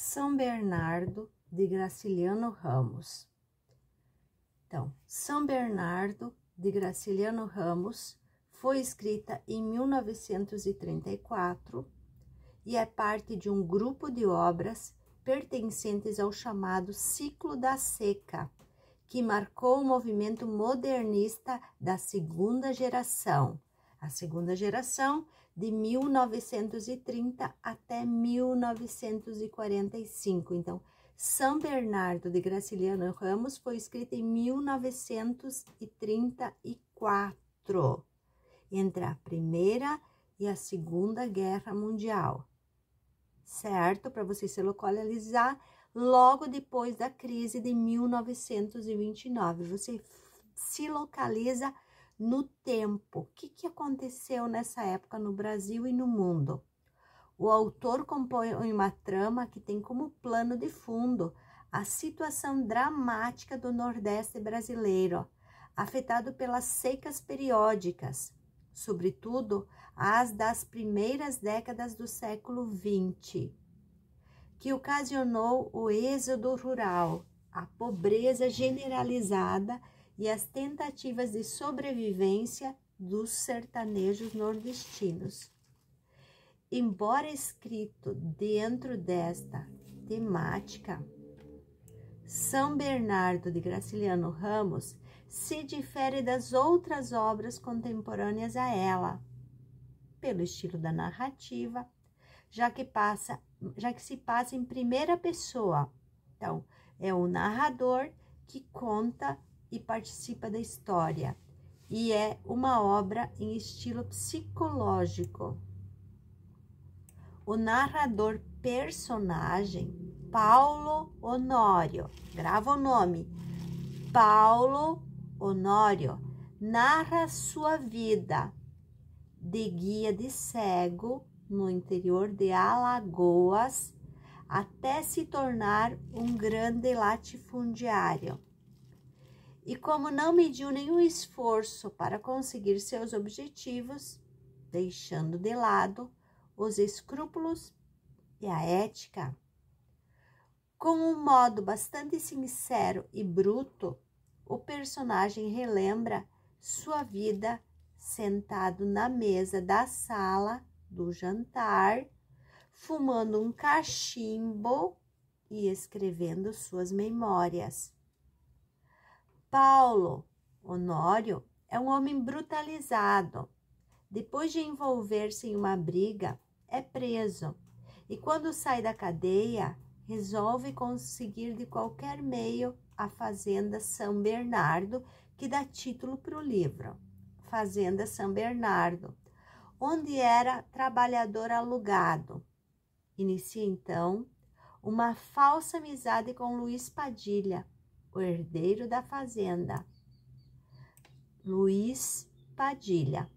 São Bernardo de Graciliano Ramos. Então, São Bernardo de Graciliano Ramos foi escrita em 1934 e é parte de um grupo de obras pertencentes ao chamado Ciclo da Seca, que marcou o movimento modernista da segunda geração, a segunda geração de 1930 até 1945. Então, São Bernardo de Graciliano Ramos foi escrita em 1934, entre a Primeira e a Segunda Guerra Mundial, certo? Para você se localizar, logo depois da crise de 1929. Você se localiza no tempo. O que aconteceu nessa época no Brasil e no mundo? O autor compõe uma trama que tem como plano de fundo a situação dramática do Nordeste brasileiro, afetado pelas secas periódicas, sobretudo as das primeiras décadas do século XX, que ocasionou o êxodo rural, a pobreza generalizada e as tentativas de sobrevivência dos sertanejos nordestinos. Embora escrito dentro desta temática, São Bernardo de Graciliano Ramos se difere das outras obras contemporâneas a ela, pelo estilo da narrativa, já que se passa em primeira pessoa. Então, é o narrador que conta e participa da história, e é uma obra em estilo psicológico. O narrador personagem, Paulo Honório, grava o nome, Paulo Honório, narra sua vida de guia de cego no interior de Alagoas até se tornar um grande latifundiário. E como não mediu nenhum esforço para conseguir seus objetivos, deixando de lado os escrúpulos e a ética, com um modo bastante sincero e bruto, o personagem relembra sua vida sentado na mesa da sala do jantar, fumando um cachimbo e escrevendo suas memórias. Paulo Honório é um homem brutalizado. Depois de envolver-se em uma briga, é preso e, quando sai da cadeia, resolve conseguir de qualquer meio a Fazenda São Bernardo, que dá título para o livro, Fazenda São Bernardo, onde era trabalhador alugado. Inicia então uma falsa amizade com Luiz Padilha, o herdeiro da fazenda. Luiz Padilha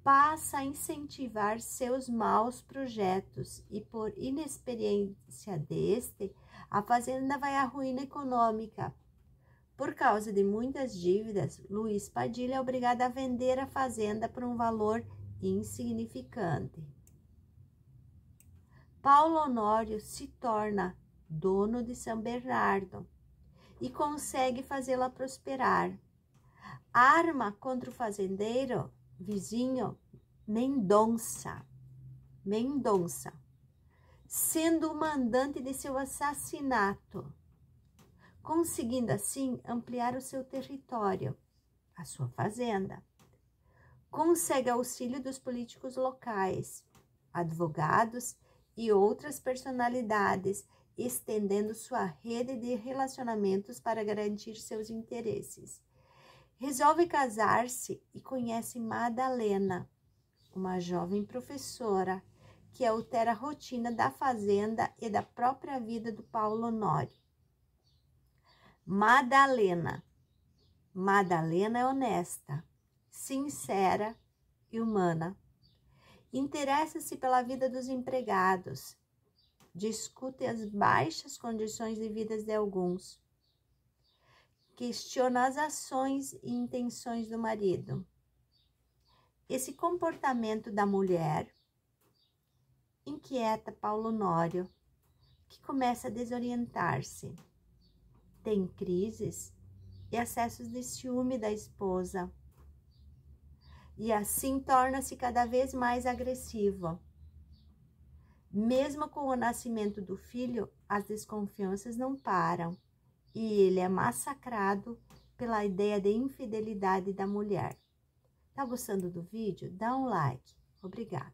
passa a incentivar seus maus projetos e, por inexperiência deste, a fazenda vai à ruína econômica. Por causa de muitas dívidas, Luiz Padilha é obrigado a vender a fazenda por um valor insignificante. Paulo Honório se torna dono de São Bernardo e consegue fazê-la prosperar. Arma contra o fazendeiro vizinho Mendonça, sendo o mandante de seu assassinato, conseguindo assim ampliar o seu território, a sua fazenda. Consegue auxílio dos políticos locais, advogados e outras personalidades, estendendo sua rede de relacionamentos para garantir seus interesses. Resolve casar-se e conhece Madalena, uma jovem professora que altera a rotina da fazenda e da própria vida do Paulo Honório. Madalena é honesta, sincera e humana. Interessa-se pela vida dos empregados, discute as baixas condições de vida de alguns, questiona as ações e intenções do marido. Esse comportamento da mulher inquieta Paulo Honório que começa a desorientar-se. Tem crises e acessos de ciúme da esposa. E assim torna-se cada vez mais agressivo. Mesmo com o nascimento do filho, as desconfianças não param. E ele é massacrado pela ideia de infidelidade da mulher. Tá gostando do vídeo? Dá um like. Obrigado.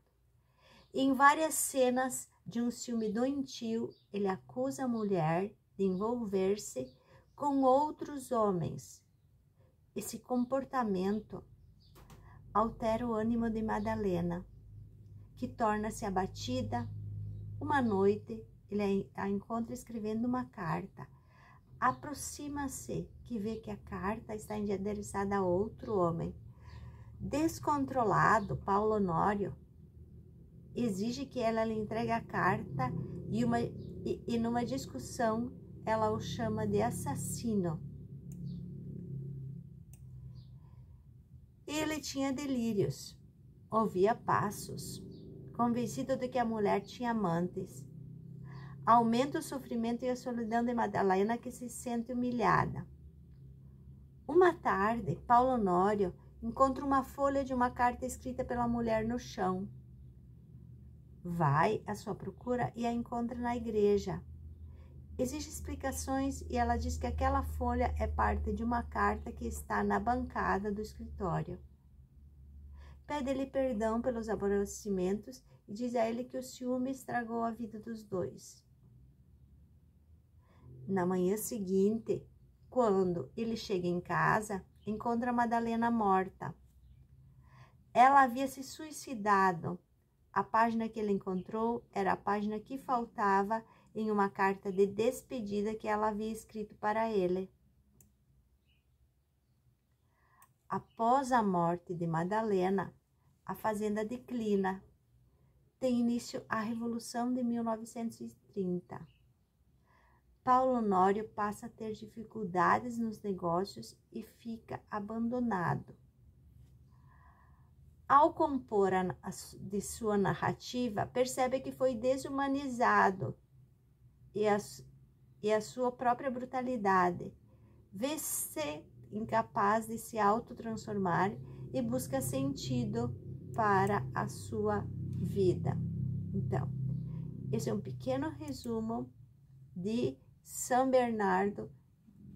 Em várias cenas de um ciúme doentio, ele acusa a mulher de envolver-se com outros homens. Esse comportamento altera o ânimo de Madalena, que torna-se abatida. Uma noite, ele a encontra escrevendo uma carta. Aproxima-se, que vê que a carta está endereçada a outro homem. Descontrolado, Paulo Honório exige que ela lhe entregue a carta e numa discussão ela o chama de assassino. Ele tinha delírios, ouvia passos, convencido de que a mulher tinha amantes. Aumenta o sofrimento e a solidão de Madalena, que se sente humilhada. Uma tarde, Paulo Honório encontra uma folha de uma carta escrita pela mulher no chão. Vai à sua procura e a encontra na igreja. Exige explicações e ela diz que aquela folha é parte de uma carta que está na bancada do escritório. Pede-lhe perdão pelos aborrecimentos e diz a ele que o ciúme estragou a vida dos dois. Na manhã seguinte, quando ele chega em casa, encontra Madalena morta. Ela havia se suicidado. A página que ele encontrou era a página que faltava em uma carta de despedida que ela havia escrito para ele. Após a morte de Madalena, a fazenda declina. Tem início a Revolução de 1930. Paulo Honório passa a ter dificuldades nos negócios e fica abandonado. Ao compor de sua narrativa, percebe que foi desumanizado e a sua própria brutalidade. Vê-se incapaz de se autotransformar e busca sentido para a sua vida. Então, esse é um pequeno resumo de São Bernardo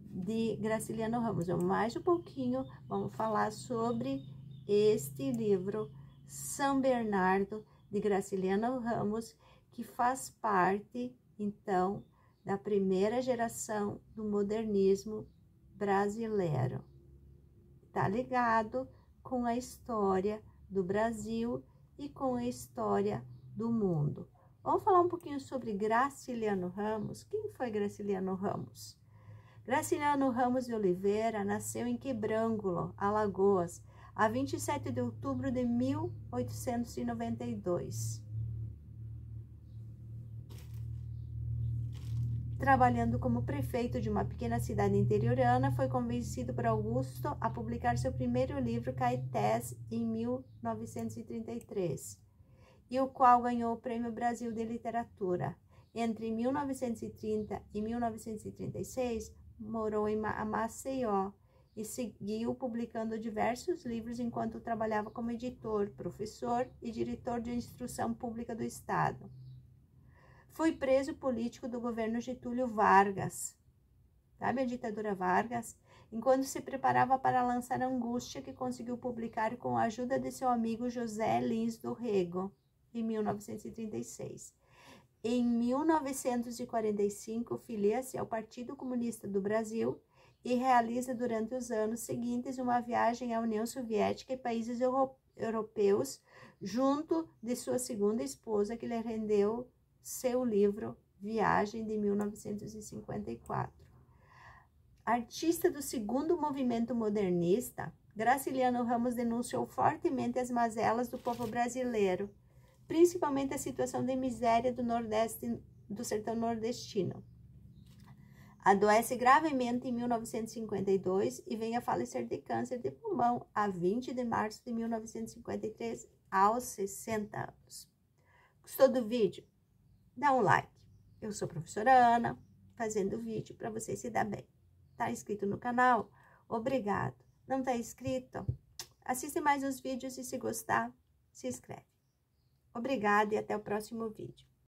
de Graciliano Ramos. Mais um pouquinho, vamos falar sobre este livro, São Bernardo de Graciliano Ramos, que faz parte, então, da primeira geração do modernismo brasileiro. Tá ligado com a história do Brasil e com a história do mundo. Vamos falar um pouquinho sobre Graciliano Ramos. Quem foi Graciliano Ramos? Graciliano Ramos de Oliveira nasceu em Quebrangulo, Alagoas, a 27 de outubro de 1892. Trabalhando como prefeito de uma pequena cidade interiorana, foi convencido por Augusto a publicar seu primeiro livro, Caetés, em 1933, e o qual ganhou o Prêmio Brasil de Literatura. Entre 1930 e 1936, morou em Maceió e seguiu publicando diversos livros enquanto trabalhava como editor, professor e diretor de instrução pública do Estado. Foi preso político do governo Getúlio Vargas, sabe a ditadura Vargas? Enquanto se preparava para lançar Angústia, que conseguiu publicar com a ajuda de seu amigo José Lins do Rego, em 1936. Em 1945, filia-se ao Partido Comunista do Brasil e realiza durante os anos seguintes uma viagem à União Soviética e países europeus, junto de sua segunda esposa, que lhe rendeu seu livro Viagem, de 1954. Artista do segundo movimento modernista, Graciliano Ramos denunciou fortemente as mazelas do povo brasileiro, principalmente a situação de miséria do sertão nordestino. Adoece gravemente em 1952 e vem a falecer de câncer de pulmão a 20 de março de 1953, aos 60 anos. Gostou do vídeo? Dá um like. Eu sou a professora Ana, fazendo vídeo para você se dar bem. Tá inscrito no canal? Obrigado. Não tá inscrito? Assiste mais os vídeos e se gostar, se inscreve. Obrigada e até o próximo vídeo.